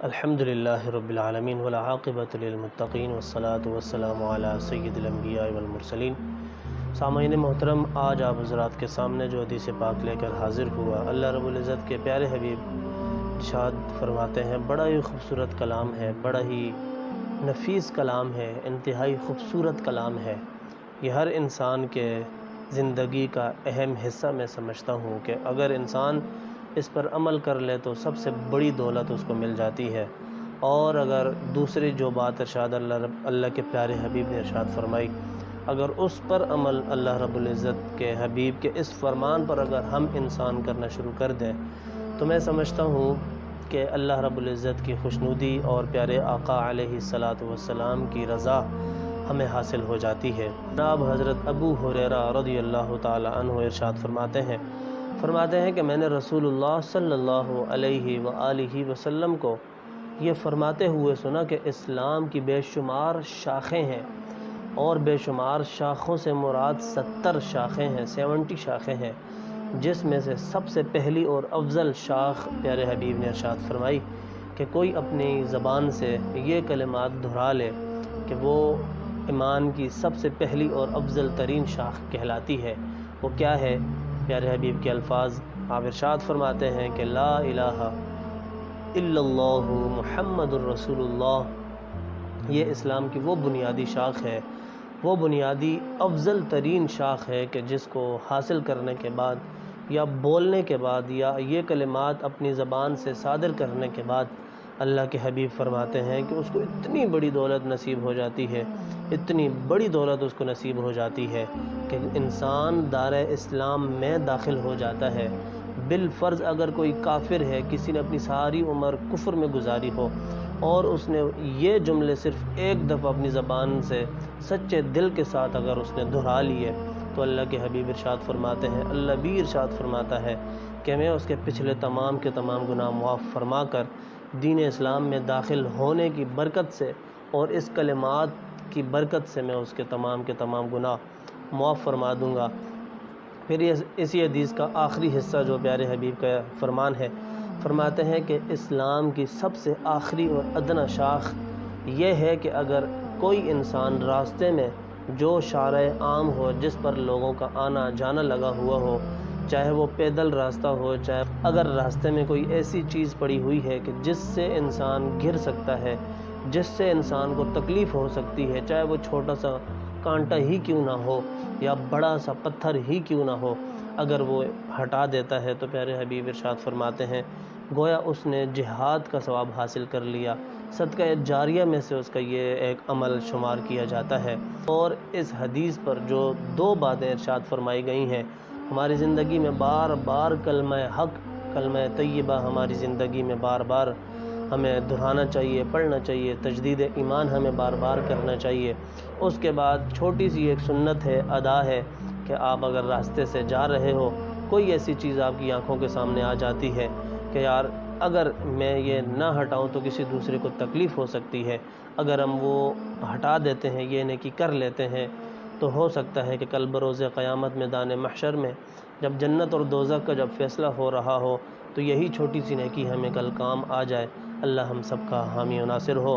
الحمدللہ رب العالمین والعاقبۃ للمتقین والصلاة والسلام علی سید الانبیاء والمرسلین۔ سامعین محترم، آج آپ حضرات کے سامنے جو حدیث پاک لے کر حاضر ہوا، اللہ رب العزت کے پیارے حبیب ارشاد فرماتے ہیں، بڑا ہی خوبصورت کلام ہے، بڑا ہی نفیس کلام ہے، انتہائی خوبصورت کلام ہے۔ یہ ہر انسان کے زندگی کا اہم حصہ میں سمجھتا ہوں کہ اگر انسان اس پر عمل کر لے تو سب سے بڑی دولت اس کو مل جاتی ہے۔ اور اگر دوسری جو بات ارشاد اللہ کے پیارے حبیب نے ارشاد فرمائی، اگر اس پر عمل اللہ رب العزت کے حبیب کے اس فرمان پر اگر ہم انسان کرنا شروع کر دیں تو میں سمجھتا ہوں کہ اللہ رب العزت کی خوشنودی اور پیارے آقا علیہ الصلاۃ والسلام کی رضا ہمیں حاصل ہو جاتی ہے۔ جناب حضرت ابو ہریرہ رضی اللہ تعالی عنہ ارشاد فرماتے ہیں کہ میں نے رسول اللہ صلی اللہ علیہ وآلہ وسلم کو یہ فرماتے ہوئے سنا کہ اسلام کی بے شمار شاخیں ہیں، اور بے شمار شاخوں سے مراد 70 شاخیں ہیں، 70 شاخیں ہیں، جس میں سے سب سے پہلی اور افضل شاخ پیارے حبیب نے ارشاد فرمائی کہ کوئی اپنی زبان سے یہ کلمات دہرا لے کہ وہ ایمان کی سب سے پہلی اور افضل ترین شاخ کہلاتی ہے۔ وہ کیا ہے؟ پیارے حبیب کے الفاظ آپ ارشاد فرماتے ہیں کہ لا الہ الا اللہ محمد الرسول اللہ۔ یہ اسلام کی وہ بنیادی شاخ ہے، وہ بنیادی افضل ترین شاخ ہے کہ جس کو حاصل کرنے کے بعد یا بولنے کے بعد یا یہ کلمات اپنی زبان سے صادر کرنے کے بعد اللہ کے حبیب فرماتے ہیں کہ اس کو اتنی بڑی دولت نصیب ہو جاتی ہے، اتنی بڑی دولت اس کو نصیب ہو جاتی ہے کہ انسان دار اسلام میں داخل ہو جاتا ہے۔ بالفرض اگر کوئی کافر ہے، کسی نے اپنی ساری عمر کفر میں گزاری ہو اور اس نے یہ جملے صرف ایک دفعہ اپنی زبان سے سچے دل کے ساتھ اگر اس نے دہرا لیے تو اللہ کے حبیب ارشاد فرماتے ہیں، اللہ بھی ارشاد فرماتا ہے کہ میں اس کے پچھلے تمام کے تمام گناہ معاف فرما کر دین اسلام میں داخل ہونے کی برکت سے اور اس کلمات کی برکت سے میں اس کے تمام گناہ معاف فرما دوں گا۔ پھر اسی حدیث کا آخری حصہ جو پیارے حبیب کا فرمان ہے، فرماتے ہیں کہ اسلام کی سب سے آخری اور ادنی شاخ یہ ہے کہ اگر کوئی انسان راستے میں جو شارع عام ہو، جس پر لوگوں کا آنا جانا لگا ہوا ہو، چاہے وہ پیدل راستہ ہو، چاہے اگر راستے میں کوئی ایسی چیز پڑی ہوئی ہے کہ جس سے انسان گر سکتا ہے، جس سے انسان کو تکلیف ہو سکتی ہے، چاہے وہ چھوٹا سا کانٹا ہی کیوں نہ ہو یا بڑا سا پتھر ہی کیوں نہ ہو، اگر وہ ہٹا دیتا ہے تو پیارے حبیب ارشاد فرماتے ہیں گویا اس نے جہاد کا ثواب حاصل کر لیا، صدقہ جاریہ میں سے اس کا یہ ایک عمل شمار کیا جاتا ہے۔ اور اس حدیث پر جو دو باتیں ارشاد فرمائی گئی ہیں، ہماری زندگی میں بار بار کلمہ حق، کلمہ طیبہ ہماری زندگی میں بار بار ہمیں دہرانا چاہیے، پڑھنا چاہیے، تجدید ایمان ہمیں بار بار کرنا چاہیے۔ اس کے بعد چھوٹی سی ایک سنت ہے، ادا ہے کہ آپ اگر راستے سے جا رہے ہو، کوئی ایسی چیز آپ کی آنکھوں کے سامنے آ جاتی ہے کہ یار اگر میں یہ نہ ہٹاؤں تو کسی دوسرے کو تکلیف ہو سکتی ہے، اگر ہم وہ ہٹا دیتے ہیں، یہ نیکی کر لیتے ہیں تو ہو سکتا ہے کہ کل بروز قیامت میدان محشر میں جب جنت اور دوزخ کا جب فیصلہ ہو رہا ہو تو یہی چھوٹی سی نیکی ہمیں کل کام آ جائے۔ اللہ ہم سب کا حامی و ناصر ہو۔